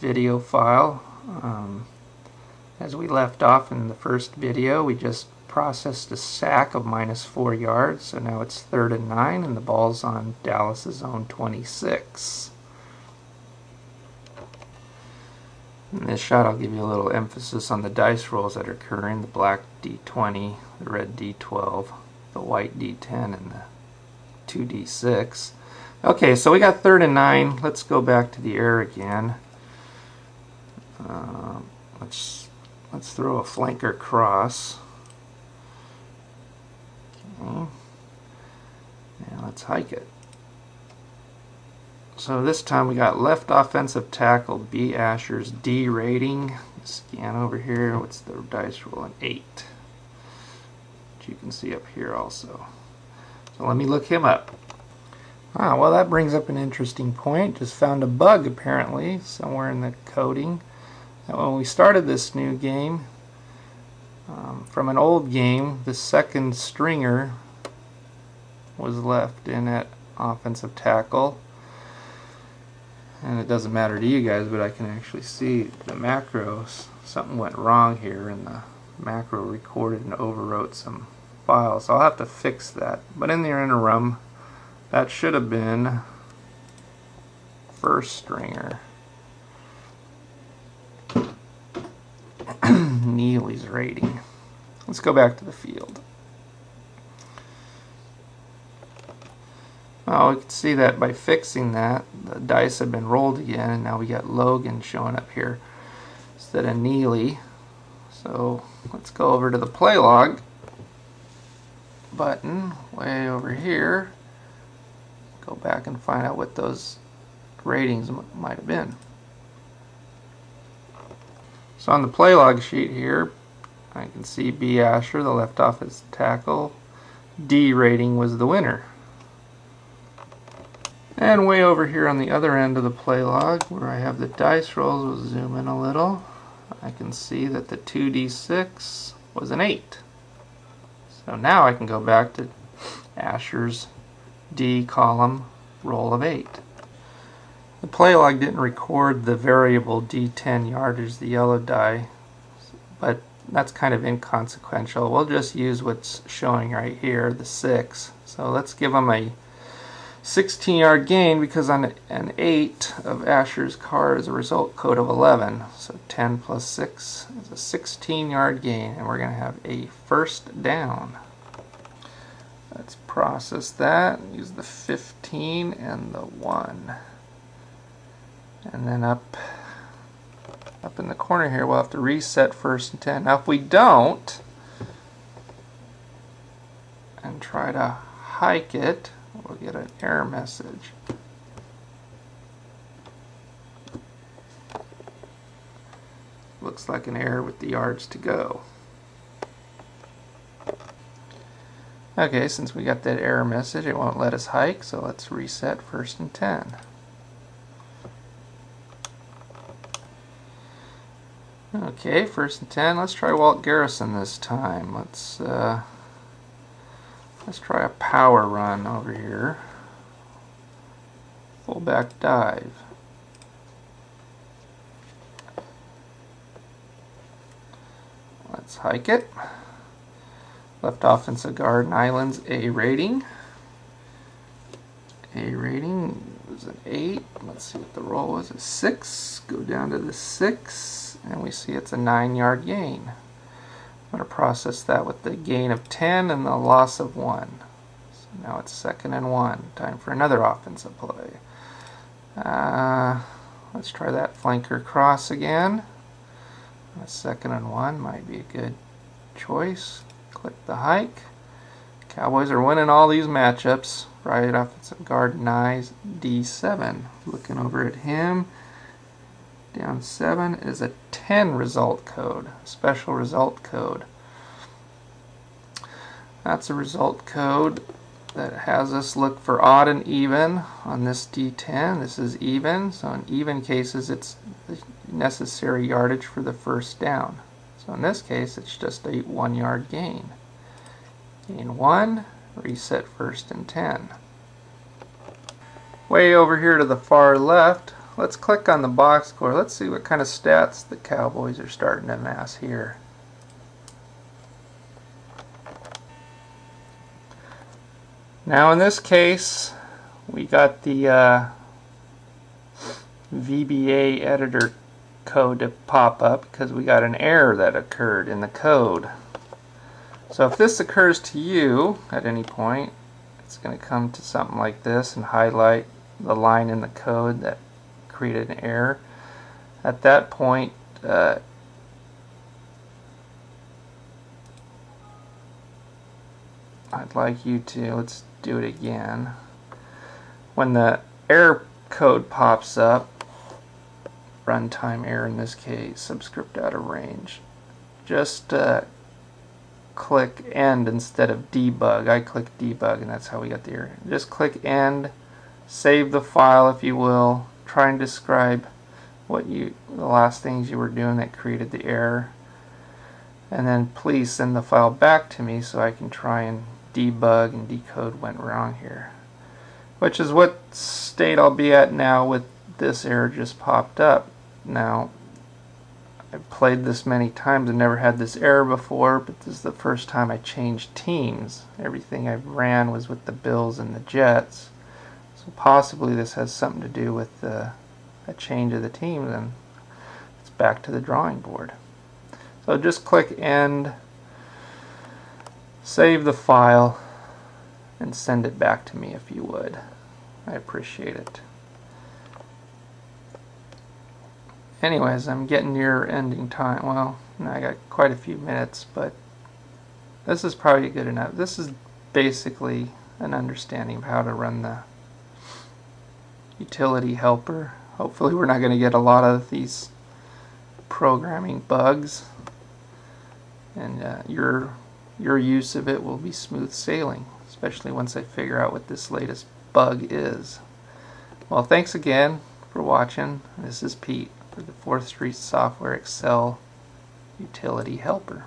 video file. As we left off in the first video, we just processed a sack of -4 yards, so now it's 3rd and 9 and the ball's on Dallas's own 26. In this shot I'll give you a little emphasis on the dice rolls that are occurring: the black D20, the red D12, the white D10, and the 2D6. Okay, so we got 3rd and 9. Let's go back to the air again. Let's throw a flanker cross. Okay. And let's hike it. So this time we got left offensive tackle, B. Asher's D rating. Scan over here. What's the dice roll? An 8. Which you can see up here also. So let me look him up. Well, that brings up an interesting point. Just found a bug apparently somewhere in the coding. When we started this new game, from an old game, the second stringer was left in at offensive tackle. And it doesn't matter to you guys, but I can actually see the macros. Something went wrong here, and the macro recorded and overwrote some files. So I'll have to fix that. But in the interim, that should have been first stringer. Neely's rating. Let's go back to the field. Well, we can see that by fixing that, the dice have been rolled again, and now we got Logan showing up here instead of Neely. So let's go over to the play log button way over here. Go back and find out what those ratings might have been. So on the play log sheet here, I can see B. Asher, the left offensive tackle. D rating was the winner. And way over here on the other end of the play log, where I have the dice rolls, we'll zoom in a little. I can see that the 2D6 was an 8. So now I can go back to Asher's D column roll of 8. The play log didn't record the variable D10 yardage, the yellow die, but that's kind of inconsequential. We'll just use what's showing right here, the 6. So let's give them a 16-yard gain, because on an 8 of Asher's card is a result code of 11. So 10 plus 6 is a 16-yard gain, and we're going to have a first down. Let's process that. Use the 15 and the 1. And then up in the corner here, we'll have to reset 1st and 10. Now if we don't, and try to hike it, we'll get an error message. Looks like an error with the yards to go. Okay, since we got that error message, it won't let us hike, so let's reset 1st and 10. Okay, 1st and 10. Let's try Walt Garrison this time. Let's try a power run over here. Fullback dive. Let's hike it. Left offensive guard, Nyland's A rating. A rating was an 8. Let's see what the roll was. A 6. Go down to the 6, and we see it's a 9-yard gain. I'm going to process that with the gain of 10 and the loss of 1. So now it's 2nd and 1. Time for another offensive play. Let's try that flanker cross again. A 2nd and 1 might be a good choice. Click the hike. Cowboys are winning all these matchups. Right offensive guard, Nyes, D7. Looking over at him. Down 7 is a 10 result code, special result code. That's a result code that has us look for odd and even on this D10. This is even, so in even cases it's the necessary yardage for the first down. So in this case it's just a 1-yard gain. Gain 1, reset 1st and 10. Way over here to the far left, let's click on the box score. Let's see what kind of stats the Cowboys are starting to amass here. Now in this case, we got the VBA editor code to pop up because we got an error that occurred in the code. So if this occurs to you at any point, it's going to come to something like this and highlight the line in the code that created an error. At that point, I'd like you to, let's do it again. When the error code pops up, runtime error in this case, subscript out of range, just click end instead of debug. I click debug and that's how we got the error. Just click end, save the file if you will, try and describe what the last things you were doing that created the error, and then please send the file back to me so I can try and debug and decode what went wrong here, which is what state I'll be at now with this error just popped up. Now I've played this many times and never had this error before, but this is the first time I changed teams. Everything I ran was with the Bills and the Jets, so possibly this has something to do with a change of the teams, and it's back to the drawing board. So just click end, save the file, and send it back to me if you would. I appreciate it. Anyways, I'm getting near ending time. Well, I got quite a few minutes, but this is probably good enough. This is basically an understanding of how to run the utility helper. Hopefully we're not going to get a lot of these programming bugs, and your use of it will be smooth sailing, especially once I figure out what this latest bug is. Well, thanks again for watching. This is Pete for the 4th Street Software Excel Utility Helper.